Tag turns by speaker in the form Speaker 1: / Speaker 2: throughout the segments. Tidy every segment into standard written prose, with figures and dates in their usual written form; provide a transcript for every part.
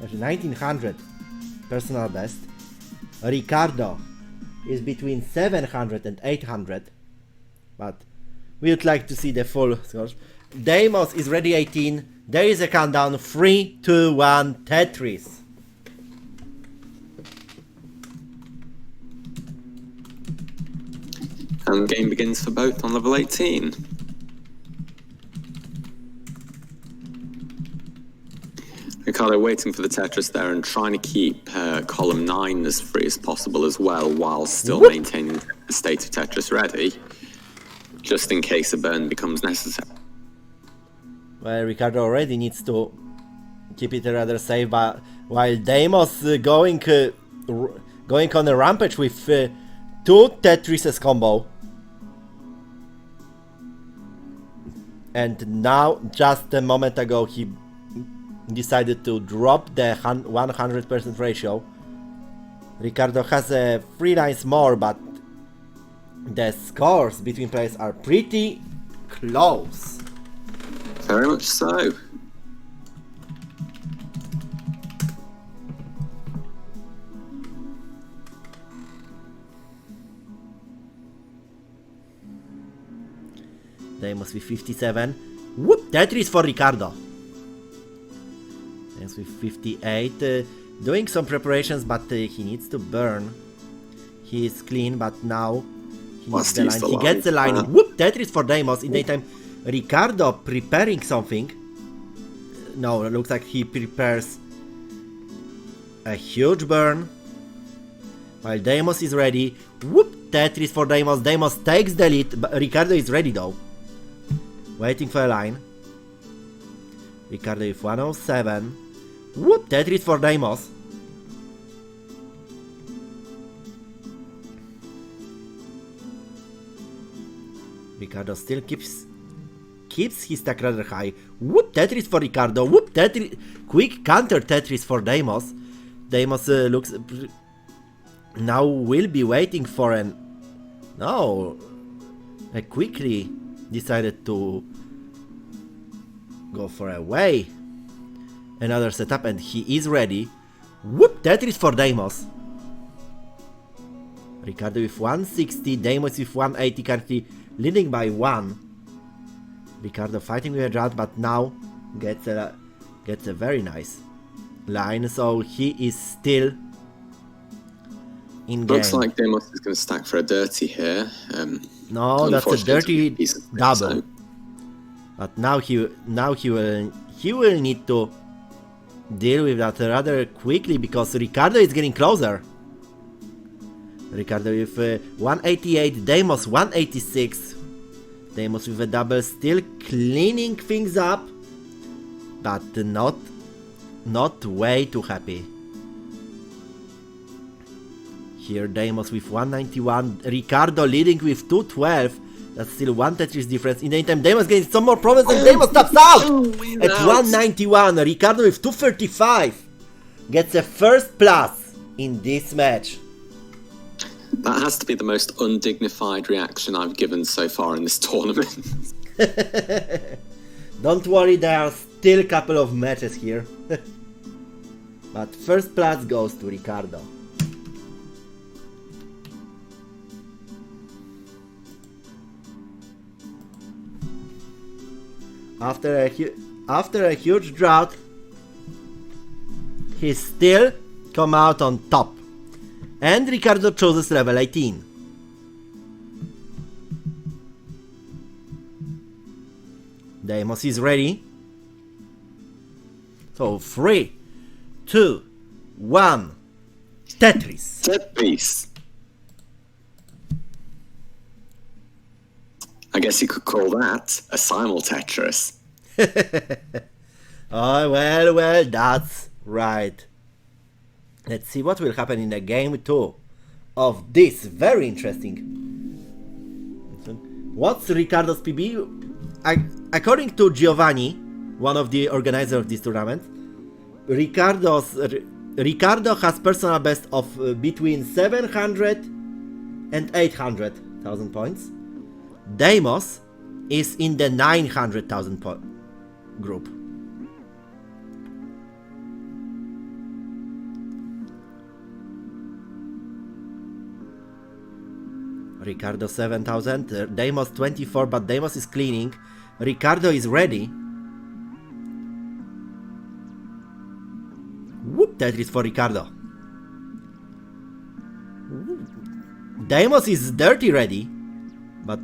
Speaker 1: Actually, 1900 personal best. Riccardo is between 700 and 800, but we would like to see the full scores. Deimos is ready 18. There is a countdown. 3, 2, 1, Tetris.
Speaker 2: And game begins for both on level 18. Riccardo waiting for the Tetris there and trying to keep column 9 as free as possible as well, while still maintaining the state of Tetris ready, just in case a burn becomes necessary.
Speaker 1: Well, Riccardo already needs to keep it rather safe, but while Deimos going on a rampage with 2 Tetrises combo. And now, just a moment ago, he decided to drop the 100% ratio. Riccardo has 3 lines more, but the scores between players are pretty close.
Speaker 2: Very much so.
Speaker 1: Deimos with 57. Whoop! Tetris for Riccardo. Deimos with 58. Doing some preparations, but he needs to burn. He is clean, but now he needs the line. He gets the line. Whoop! Tetris for Deimos. In the meantime, Riccardo preparing something. No, it looks like he prepares a huge burn. While Deimos is ready. Whoop! Tetris for Deimos. Deimos takes the lead. But Riccardo is ready though. Waiting for a line. Riccardo with 107. Whoop! Tetris for Deimos. Riccardo still keeps his stack rather high. Whoop! Tetris for Riccardo. Whoop! Tetris. Quick counter Tetris for Deimos. Deimos looks now will be waiting for an quickly decided to go for a way. Another setup and he is ready. Whoop! Tetris for Deimos. Riccardo with 160, Deimos with 180, currently leading by 1. Riccardo fighting with a drought, but now gets a very nice line, so he is still in game.
Speaker 2: Looks like Deimos is going to stack for a dirty here.
Speaker 1: No, that's a dirty double. But now he will need to deal with that rather quickly because Riccardo is getting closer. Riccardo with 188, Deimos 186. Deimos with a double, still cleaning things up, but not way too happy. Here Deimos with 191, Riccardo leading with 212. That's still 1 Tetris difference. In the meantime, Deimos getting some more problems and Deimos taps out! At 191, Riccardo with 235 gets a first plus in this match.
Speaker 2: That has to be the most undignified reaction I've given so far in this tournament.
Speaker 1: Don't worry, there are still a couple of matches here. But first plus goes to Riccardo. After a huge drought, he still come out on top. And Riccardo chooses level 18. Deimos is ready. So 3, 2, 1, Tetris.
Speaker 2: Tetris. I guess you could call that a simul-Tetris.
Speaker 1: Oh, well, that's right. Let's see what will happen in the game 2 of this very interesting. What's Riccardo's PB? According to Giovanni, one of the organizers of this tournament, Riccardo has personal best of between 700 and 800,000 points. Deimos is in the 900,000 group. Riccardo 7000, Deimos 24, but Deimos is cleaning. Riccardo is ready. Whoop, Tetris for Riccardo. Deimos is dirty ready, but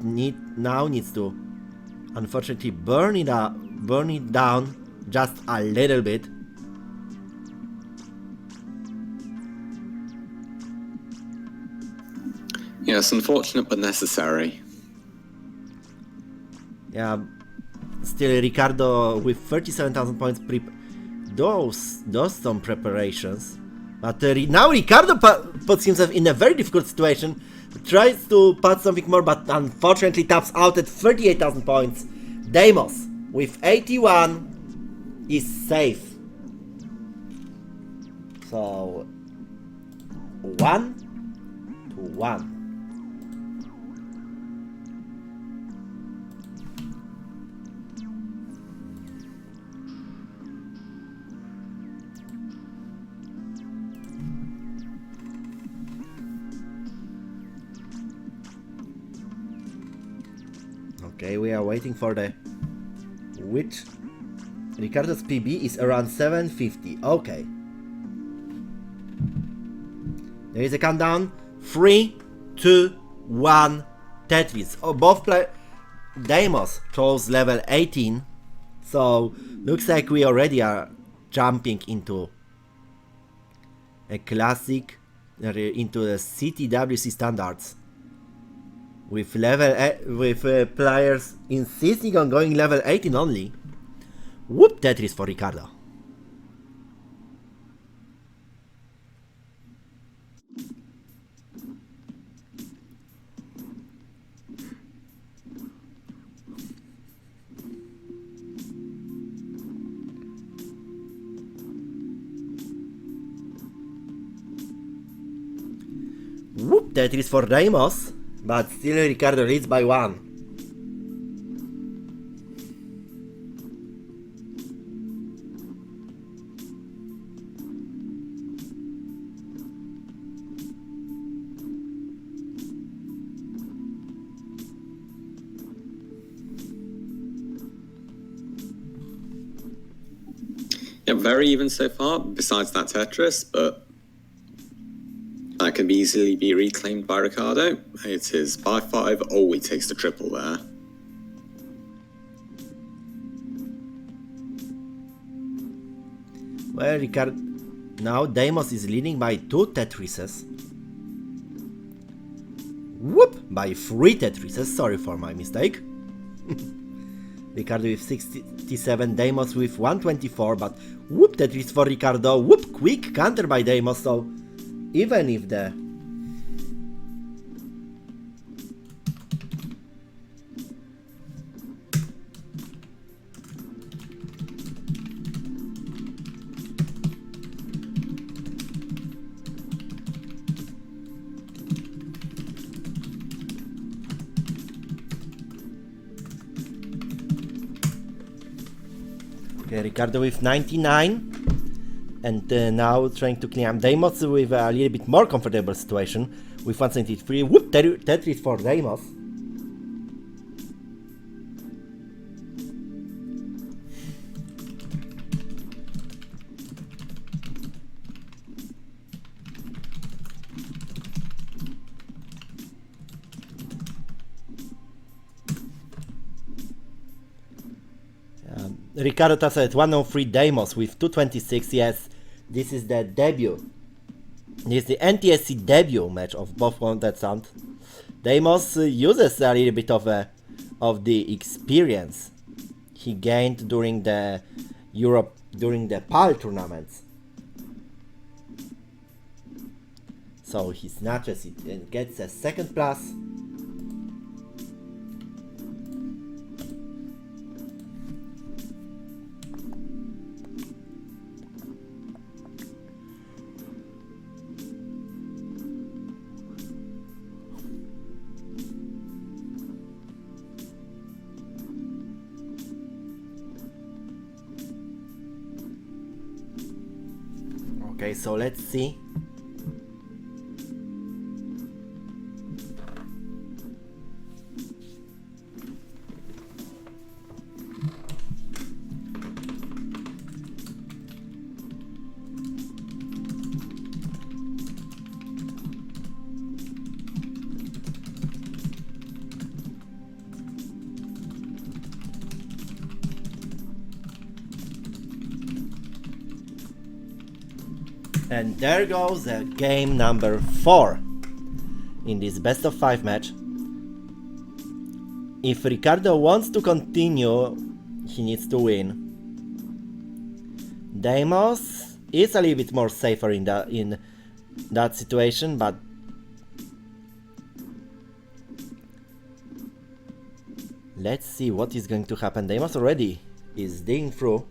Speaker 1: now needs to unfortunately burn it down just a little bit.
Speaker 2: Yes, unfortunate but necessary.
Speaker 1: Yeah, still Riccardo with 37,000 points does some preparations, but now Riccardo puts himself in a very difficult situation. Tries to put something more, but unfortunately taps out at 38,000 points. Deimos with 81 is safe. So 1-1. Okay, we are waiting for the which Riccardo's PB is around 750. Okay. There is a countdown. 3, 2, 1. Tetris. Oh, both play. Deimos chose level 18. So looks like we already are jumping into a classic, into the CTWC standards. With players insisting on going level 18 only. Whoop, Tetris for Riccardo. Whoop, Tetris for Deimos. But still Riccardo leads by 1.
Speaker 2: Yeah, very even so far, besides that Tetris, but that can easily be reclaimed by Riccardo. It is by 5. Oh, he takes the triple there.
Speaker 1: Well, Riccardo. Now Deimos is leading by 2 Tetrises. Whoop! By 3 Tetrises. Sorry for my mistake. Riccardo with 67, Deimos with 124, but whoop Tetris for Riccardo. Whoop! Quick counter by Deimos, so even if the okay, Riccardo with 99. And now trying to clean up Deimos with a little bit more comfortable situation with 173. Whoop, Tetris for Deimos. Riccardo taps at 103 Deimos with 226. Yes, this is the debut. This is the NTSC debut match of both Wanted Sound. Deimos uses a little bit of the experience he gained during the PAL tournaments. So he snatches it and gets a second plus. Okay, so let's see. And there goes game number 4 in this best of 5 match. If Riccardo wants to continue, he needs to win. Deimos is a little bit more safer in that situation, but let's see what is going to happen. Deimos already is digging through.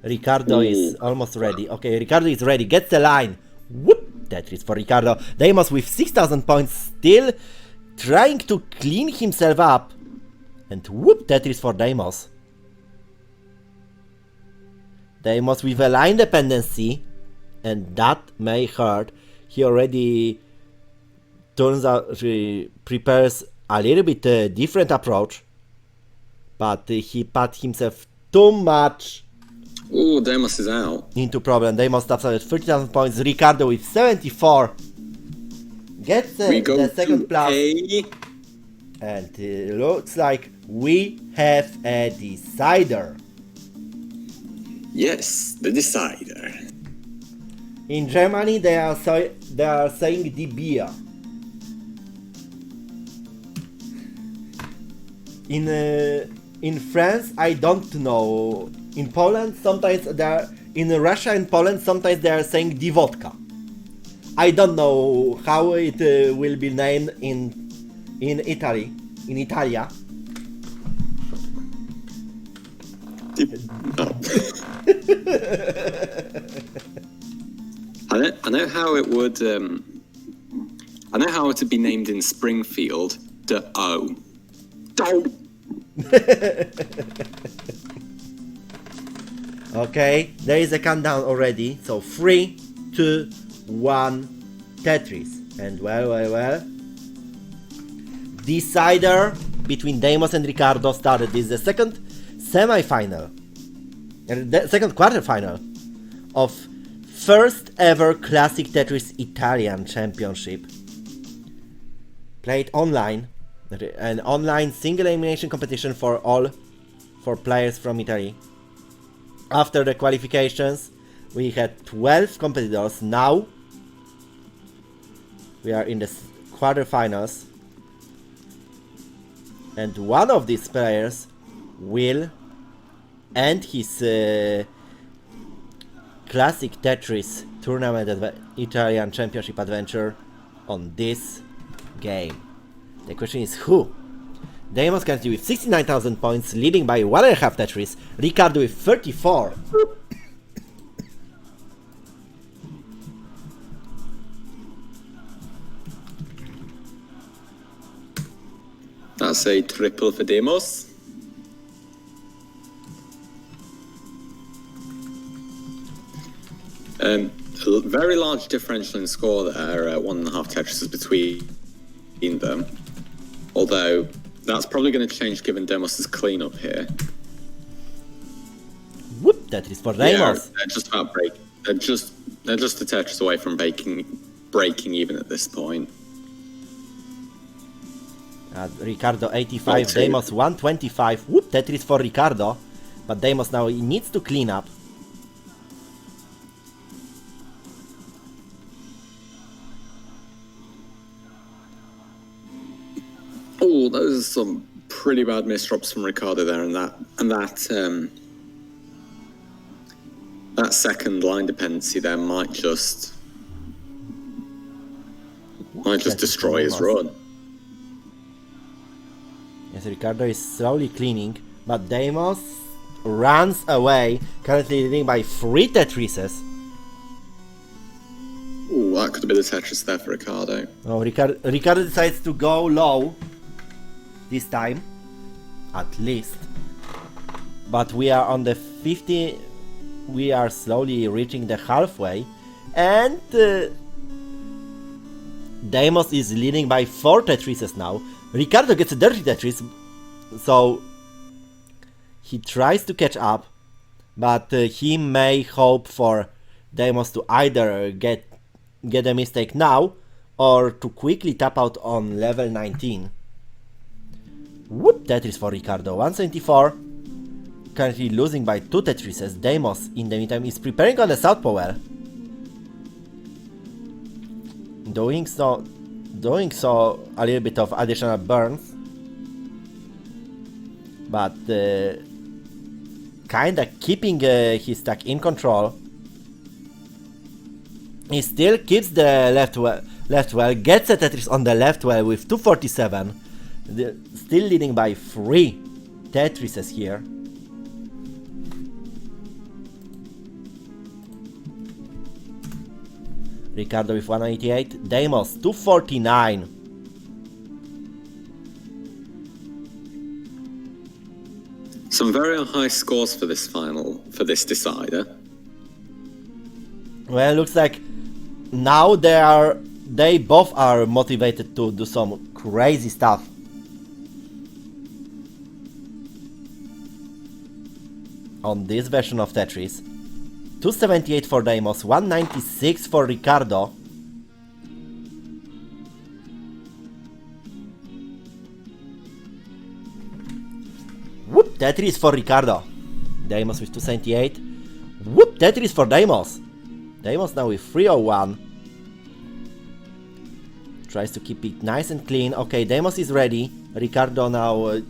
Speaker 1: Riccardo is almost ready. Okay, Riccardo is ready. Gets the line. Whoop! Tetris for Riccardo. Deimos with 6,000 points still trying to clean himself up. And whoop! Tetris for Deimos. Deimos with a line dependency. And that may hurt. He already turns out, prepares a little bit different approach. But he put himself too much.
Speaker 2: Ooh, Deimos is out.
Speaker 1: Into problem. Deimos stops at 30,000 points. Riccardo with 74. Gets the second plus. And it looks like we have a decider.
Speaker 2: Yes, the decider.
Speaker 1: In Germany, they are saying die Bier. In France, I don't know. In Poland, sometimes they are. In Russia and Poland, sometimes they are saying die vodka. I don't know how it will be named in Italy. In Italia.
Speaker 2: I know how it would. I know how it would be named in Springfield. De O.
Speaker 1: Okay, there is a countdown already. So 3, 2, 1, Tetris. And well. Decider between Deimos and Riccardo started. This is the second semi-final. The second quarter-final of first ever Classic Tetris Italian Championship. Played online. An online single elimination competition for players from Italy. After the qualifications, we had 12 competitors. Now we are in the quarterfinals, and one of these players will end his Classic Tetris Tournament Italian Championship adventure on this game. The question is who? Deimos currently with 69,000 points, leading by 1.5 Tetris. Riccardo with 34.
Speaker 2: That's a triple for Deimos. A very large differential in score there, 1.5 Tetrises between them. Although that's probably going to change given Deimos' cleanup here.
Speaker 1: Whoop! That is for Deimos.
Speaker 2: Yeah, they're just about break. They're just a Tetris away from breaking even at this point.
Speaker 1: Riccardo 85, Deimos 125. Whoop! Tetris for Riccardo, but Deimos now needs to clean up.
Speaker 2: Oh, those are some pretty bad misdrops from Riccardo there, and that second line dependency there might just destroy his run.
Speaker 1: Yes, Riccardo is slowly cleaning, but Deimos runs away, currently leading by 3 Tetrises.
Speaker 2: Ooh, that could have been the Tetris there for Riccardo.
Speaker 1: Oh, Riccardo decides to go low this time, at least. But we are on the 50. We are slowly reaching the halfway, and Deimos is leading by 4 Tetrises now. Riccardo gets a dirty Tetris, so he tries to catch up, but he may hope for Deimos to either get a mistake now or to quickly tap out on level 19. Whoop! Tetris for Riccardo, 174. Currently losing by 2 Tetrises. Deimos, in the meantime, is preparing on the south power. doing so a little bit of additional burns, but kinda keeping his stack in control. He still keeps the left well, gets a Tetris on the left well with 247, still leading by 3 Tetrises here. Riccardo with 188, Deimos 249.
Speaker 2: Some very high scores for this decider.
Speaker 1: Well, looks like now they both are motivated to do some crazy stuff. On this version of Tetris. 278 for Deimos, 196 for Riccardo. Whoop, Tetris for Riccardo. Deimos with 278. Whoop, Tetris for Deimos. Deimos now with 301. Tries to keep it nice and clean. Okay, Deimos is ready. Riccardo now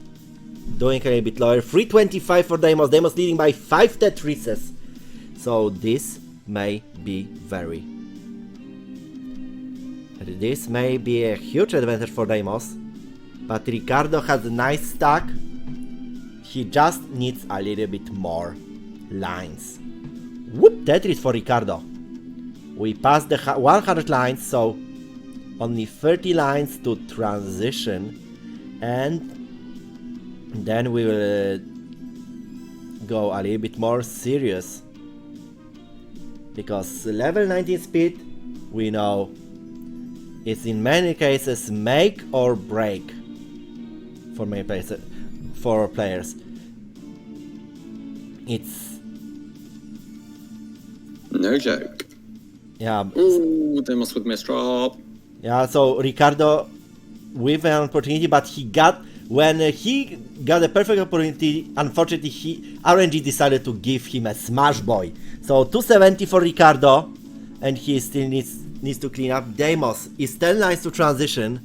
Speaker 1: doing a bit lower. 325 for Deimos. Deimos leading by 5 Tetrises. So this may be a huge advantage for Deimos. But Riccardo has a nice stack. He just needs a little bit more lines. Whoop, Tetris for Riccardo. We passed the 100 lines, so only 30 lines to transition. And then we will go a little bit more serious. Because level 19 speed, we know, is in many cases make or break for many players. It's
Speaker 2: no joke.
Speaker 1: Yeah.
Speaker 2: Ooh, Deimos with misdrop.
Speaker 1: Yeah, so Riccardo with an opportunity, but when he got a perfect opportunity, unfortunately RNG decided to give him a smash boy. So 270 for Riccardo, and he still needs to clean up. Deimos is 10 lines to transition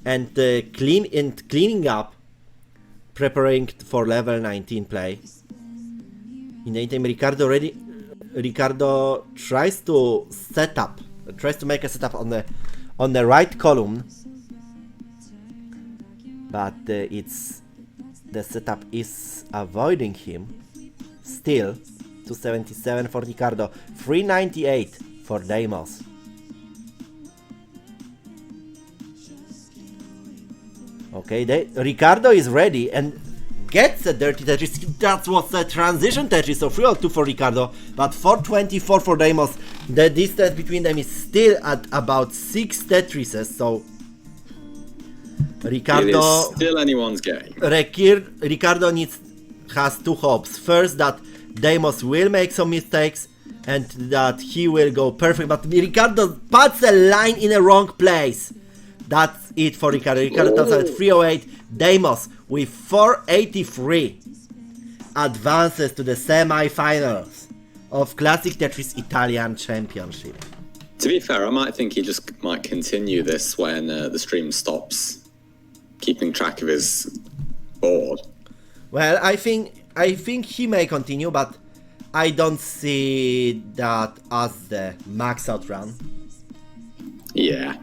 Speaker 1: and cleaning up, preparing for level 19 play. In the meantime, Riccardo tries to make a setup on the right column, but the setup is avoiding him. Still, 277 for Riccardo, 398 for Deimos. Okay, Riccardo is ready and gets a dirty Tetris. That was a transition Tetris, so 302 for Riccardo, but 424 for Deimos. The distance between them is still at about 6 Tetrises, so Riccardo...
Speaker 2: It is still anyone's game.
Speaker 1: Riccardo has two hopes. First, that Deimos will make some mistakes and that he will go perfect, but Riccardo puts a line in the wrong place. That's it for Riccardo. Riccardo tops at 308. Deimos with 483 advances to the semi-finals of Classic Tetris Italian Championship.
Speaker 2: To be fair, I might think he just might continue this when the stream stops keeping track of his board.
Speaker 1: Well, I think he may continue, but I don't see that as the max out run.
Speaker 2: Yeah.